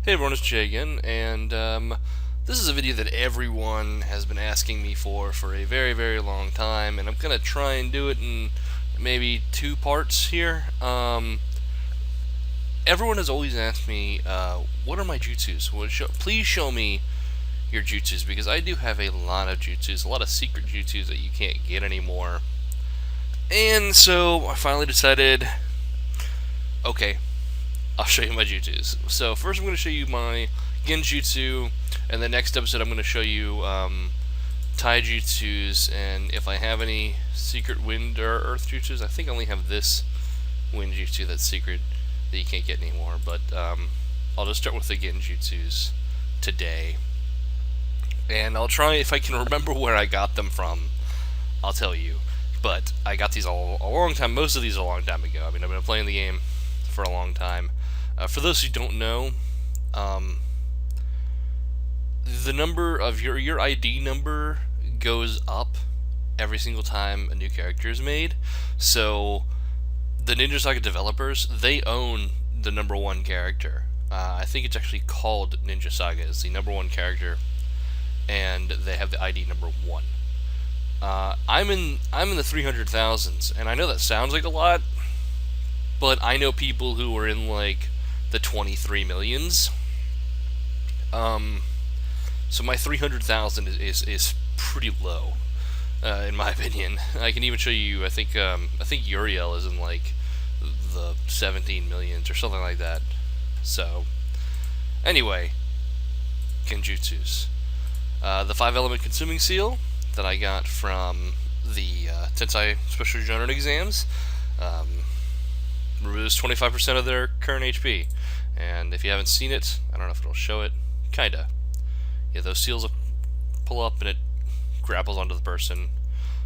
Hey everyone, it's Jay again, and this is a video that everyone has been asking me for a very, very long time, and I'm going to try and do it in maybe two parts here. Everyone has always asked me, what are my jutsus? Please show me your jutsus, because I do have a lot of jutsus, a lot of secret jutsus that you can't get anymore. And so I finally decided, okay, I'll show you my jutsus. So first I'm going to show you my Genjutsu, and the next episode I'm going to show you Taijutsus, and if I have any secret wind or earth jutsus. I think I only have this wind jutsu that's secret that you can't get anymore, but I'll just start with the Genjutsus today. And I'll try, if I can remember where I got them from, I'll tell you. But I got these a long time, most of these a long time ago. I mean, I've been playing the game for a long time. For those who don't know, the number of your ID number goes up every single time a new character is made. So the Ninja Saga developers, they own the number one character. I think it's actually called Ninja Saga. It's the number one character, and they have the ID number 1. I'm in the 300,000s, and I know that sounds like a lot, but I know people who are in like the 23 millions. So my 300,000 is pretty low, in my opinion. I can even show you. I think Uriel is in like the 17 millions or something like that. So anyway, Genjutsus. The 5-element consuming seal that I got from the Tensei Special Genre exams. Removes 25% of their current HP, and if you haven't seen it, I don't know if it'll show it. Kinda. Yeah, those seals will pull up and it grapples onto the person.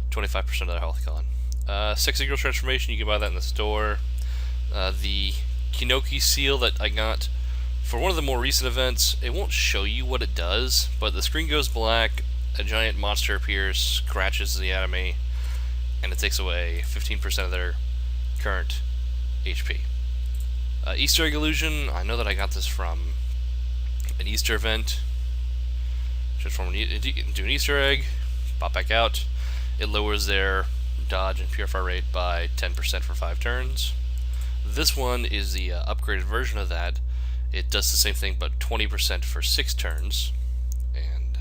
25% of their health gone. Sexy Girl Transformation, you can buy that in the store. The Kinoki seal that I got for one of the more recent events, it won't show you what it does, but the screen goes black, a giant monster appears, scratches the enemy, and it takes away 15% of their current HP. Easter Egg Illusion, I know that I got this from an Easter event. Transform into an Easter egg, pop back out. It lowers their dodge and purify rate by 10% for 5 turns. This one is the upgraded version of that. It does the same thing, but 20% for 6 turns. And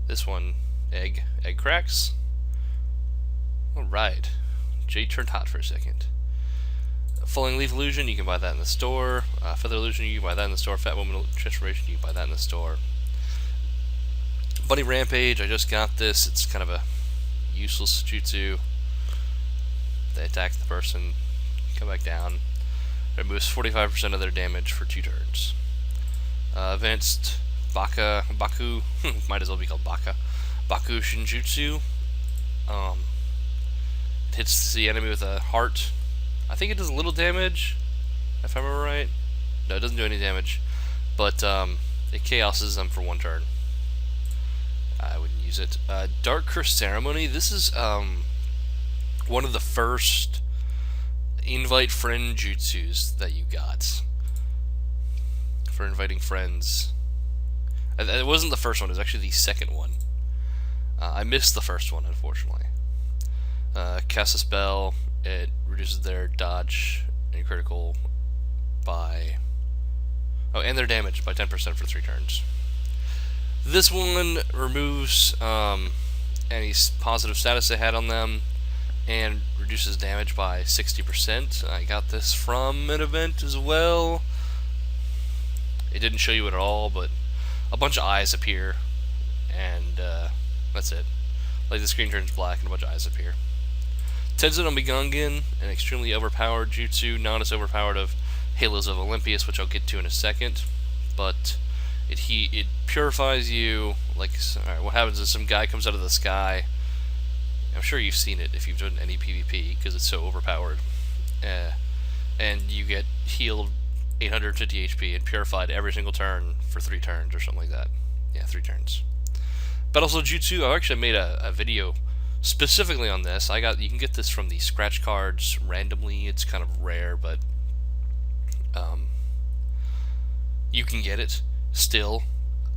this one, egg cracks. Alright. Jay turned hot for a second. Falling Leaf Illusion, you can buy that in the store. Feather Illusion, you can buy that in the store. Fat Woman Transformation, you can buy that in the store. Bunny Rampage, I just got this. It's kind of a useless jutsu. They attack the person, come back down. It removes 45% of their damage for 2 turns. Advanced Baku, might as well be called Baku Shinjutsu. It hits the enemy with a heart. I think it does a little damage, if I remember right. No, it doesn't do any damage, but it chaoses them for 1 turn. I wouldn't use it. Dark Curse Ceremony. This is one of the first invite friend jutsus that you got for inviting friends. It wasn't the first one. It was actually the second one. I missed the first one, unfortunately. Cast a spell. It reduces their dodge and critical by... oh, and their damage by 10% for 3 turns. This one removes any positive status they had on them and reduces damage by 60%. I got this from an event as well. It didn't show you it at all, but a bunch of eyes appear, and that's it. Like the screen turns black and a bunch of eyes appear. Tenzo no Migangen, an extremely overpowered jutsu, not as overpowered of Halos of Olympius, which I'll get to in a second, but it purifies you. Like, alright, what happens is some guy comes out of the sky. I'm sure you've seen it if you've done any PvP, because it's so overpowered. And you get healed 850 HP and purified every single turn for 3 turns or something like that. Yeah, 3 turns. Battles of Jutsu, I actually made a video specifically on this. You can get this from the scratch cards randomly. It's kind of rare, but you can get it still.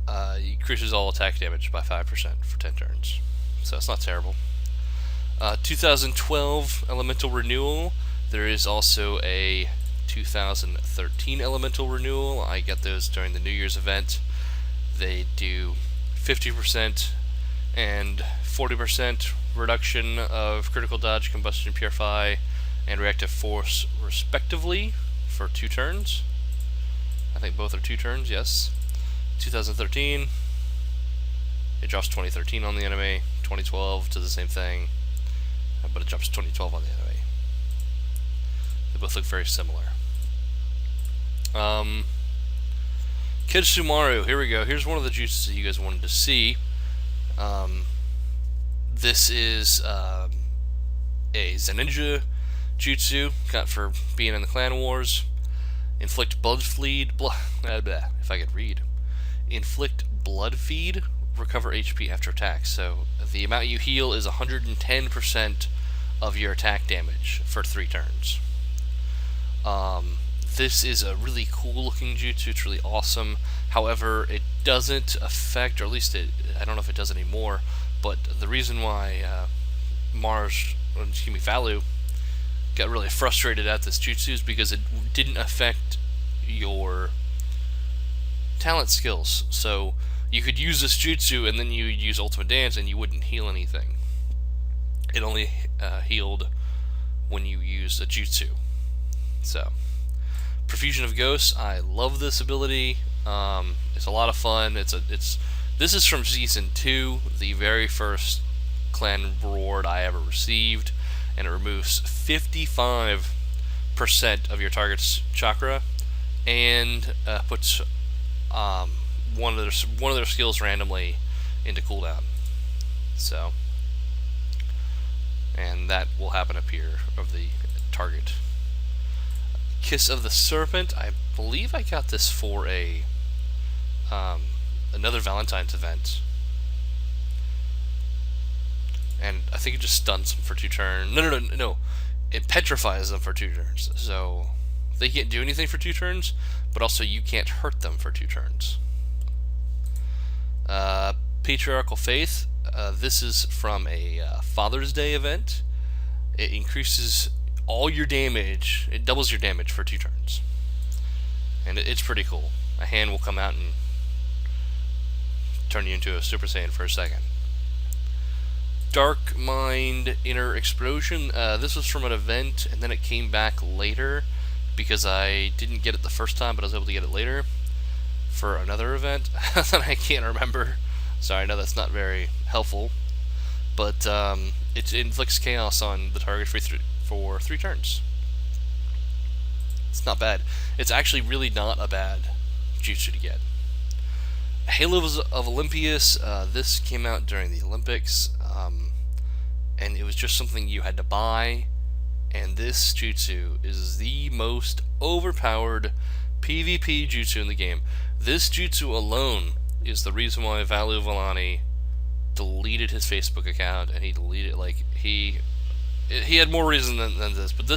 It increases all attack damage by 5% for 10 turns. So it's not terrible. 2012 Elemental Renewal. There is also a 2013 Elemental Renewal. I got those during the New Year's event. They do 50% and 40% reduction of critical dodge, combustion, purify, and reactive force respectively for 2 turns. I think both are 2 turns, yes. 2013, it drops 2013 on the enemy. 2012 does the same thing, but it drops 2012 on the enemy. They both look very similar. Kitsumaru, here we go. Here's one of the jutsus that you guys wanted to see. This is a Zeninja jutsu, got for being in the clan wars. Inflict blood feed, if I could read. Inflict blood feed, recover HP after attack. So the amount you heal is 110% of your attack damage for 3 turns. This is a really cool looking jutsu. It's really awesome. However, it doesn't affect, or at least I don't know if it does anymore, but the reason why Valu got really frustrated at this jutsu is because it didn't affect your talent skills. So you could use this jutsu and then you would use Ultimate Dance and you wouldn't heal anything. It only healed when you used a jutsu. So Perfusion of Ghosts, I love this ability. It's a lot of fun. This is from Season 2, the very first clan reward I ever received, and it removes 55% of your target's chakra, and puts one of their skills randomly into cooldown. So, and that will happen up here of the target. Kiss of the Serpent, I believe I got this for a another Valentine's event, and I think it just stuns them for 2 turns. No, it petrifies them for 2 turns, so they can't do anything for 2 turns, but also you can't hurt them for 2 turns. Patriarchal Faith, this is from a Father's Day event. It increases all your damage, it doubles your damage for 2 turns. And it's pretty cool. A hand will come out and turn you into a Super Saiyan for a second. Dark Mind Inner Explosion, this was from an event, and then it came back later, because I didn't get it the first time, but I was able to get it later for another event that I can't remember. Sorry, I know that's not very helpful. But it inflicts chaos on the target for 3 turns. It's not bad. It's actually really not a bad jutsu to get. Halos of Olympius, this came out during the Olympics, and it was just something you had to buy, and this jutsu is the most overpowered PvP jutsu in the game. This jutsu alone is the reason why Valu Villani deleted his Facebook account, and he deleted, he had more reason than this, but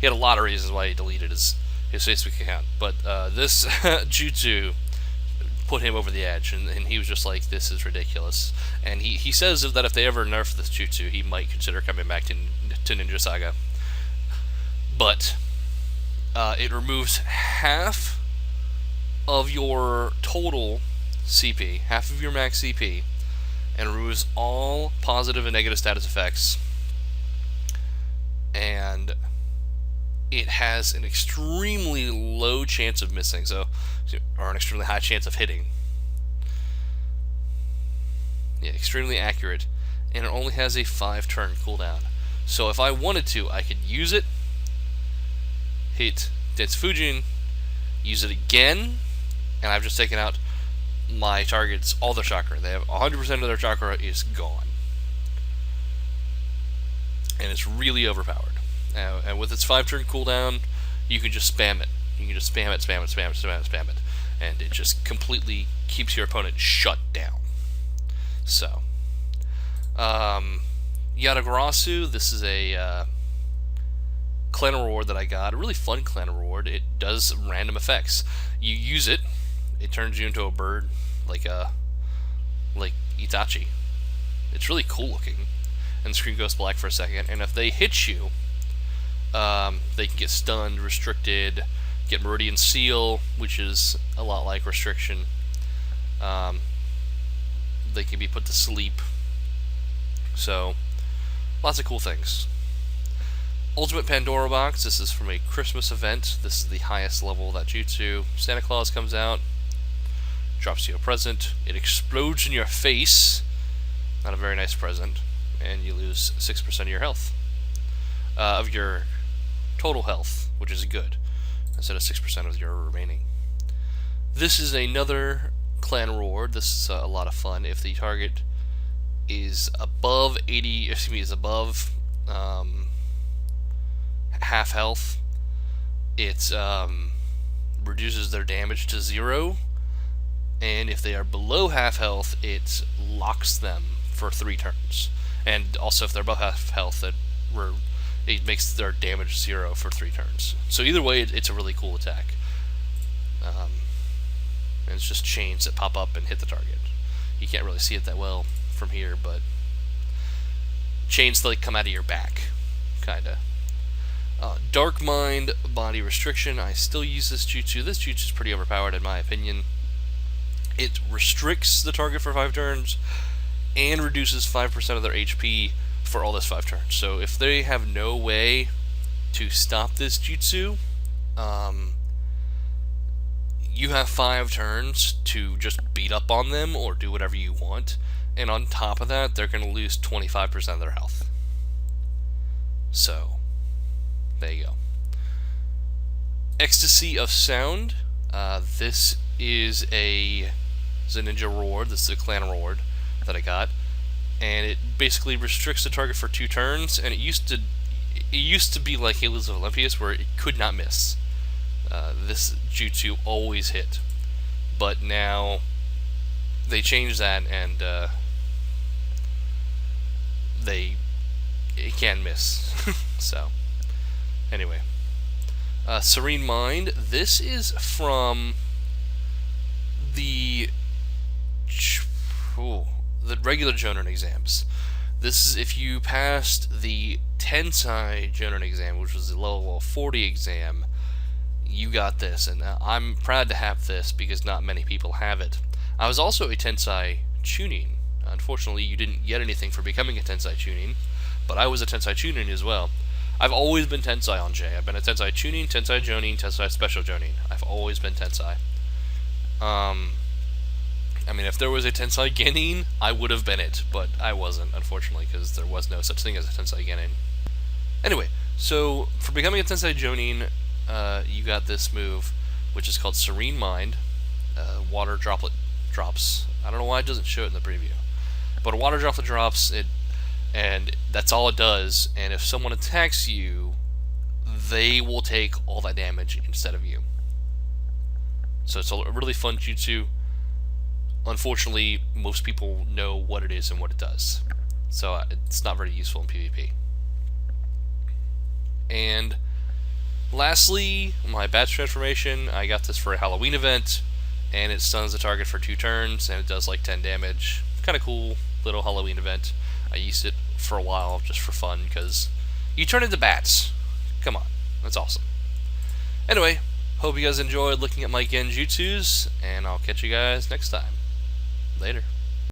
he had a lot of reasons why he deleted his Facebook account, but this jutsu put him over the edge, and he was just like, this is ridiculous. And he says that if they ever nerf this jutsu, he might consider coming back to Ninja Saga. But it removes half of your total CP, half of your max CP, and removes all positive and negative status effects. And it has an extremely low chance of missing, or an extremely high chance of hitting. Yeah, extremely accurate, and it only has a 5-turn cooldown. So if I wanted to, I could use it, hit Densfujin, use it again, and I've just taken out my targets, all their chakra. They have 100% of their chakra is gone. And it's really overpowered. And with its 5-turn cooldown, you can just spam it. You can just spam it. And it just completely keeps your opponent shut down. So, Yatagarasu, this is a clan reward that I got. A really fun clan reward. It does random effects. You use it, it turns you into a bird, like Itachi. It's really cool looking, and the screen goes black for a second. And if they hit you, they can get stunned, restricted, get Meridian Seal, which is a lot like Restriction. They can be put to sleep. So, lots of cool things. Ultimate Pandora Box. This is from a Christmas event. This is the highest level of that jutsu. Santa Claus comes out, drops you a present. It explodes in your face. Not a very nice present. And you lose 6% of your health. Of your total health, which is good, instead of 6% of your remaining. This is another clan reward. This is a lot of fun. If the target is above half health, it reduces their damage to 0, and if they are below half health, it locks them for 3 turns. And also, if they're above half health, it makes their damage 0 for 3 turns. So either way, it's a really cool attack. And it's just chains that pop up and hit the target. You can't really see it that well from here, but chains that come out of your back, kinda. Dark Mind, Body Restriction. I still use this jutsu. This jutsu is pretty overpowered in my opinion. It restricts the target for 5 turns and reduces 5% of their HP for all this 5 turns. So if they have no way to stop this jutsu, you have 5 turns to just beat up on them or do whatever you want. And on top of that, they're going to lose 25% of their health. So, there you go. Ecstasy of Sound. This is a ninja reward. This is a clan reward that I got. And it basically restricts the target for 2 turns. And it used to be like Heroes of Olympius, where it could not miss. This jutsu always hit. But now they changed that, and it can miss. So, anyway. Serene Mind. This is from the regular Jonin exams. This is if you passed the Tensai Jonin exam, which was the level 40 exam, you got this, and I'm proud to have this because not many people have it. I was also a Tensai Chunin. Unfortunately, you didn't get anything for becoming a Tensai Chunin, but I was a Tensai Chunin as well. I've always been Tensai on J. I've been a Tensai Chunin, Tensai Jonin, Tensai Special Jonin. I've always been Tensai. I mean, if there was a Tensai Genin, I would have been it, but I wasn't, unfortunately, because there was no such thing as a Tensai Genin. Anyway, so for becoming a Tensai Jonin, you got this move, which is called Serene Mind. Water droplet drops. I don't know why it doesn't show it in the preview, but a water droplet drops, and that's all it does. And if someone attacks you, they will take all that damage instead of you. So it's a really fun jutsu. Unfortunately, most people know what it is and what it does, so it's not very useful in PvP. And lastly, my Batch Transformation. I got this for a Halloween event, and it stuns the target for 2 turns, and it does like 10 damage. Kind of cool little Halloween event. I used it for a while just for fun, because you turn into bats. Come on, that's awesome. Anyway, hope you guys enjoyed looking at my Genjutsus, and I'll catch you guys next time. Later.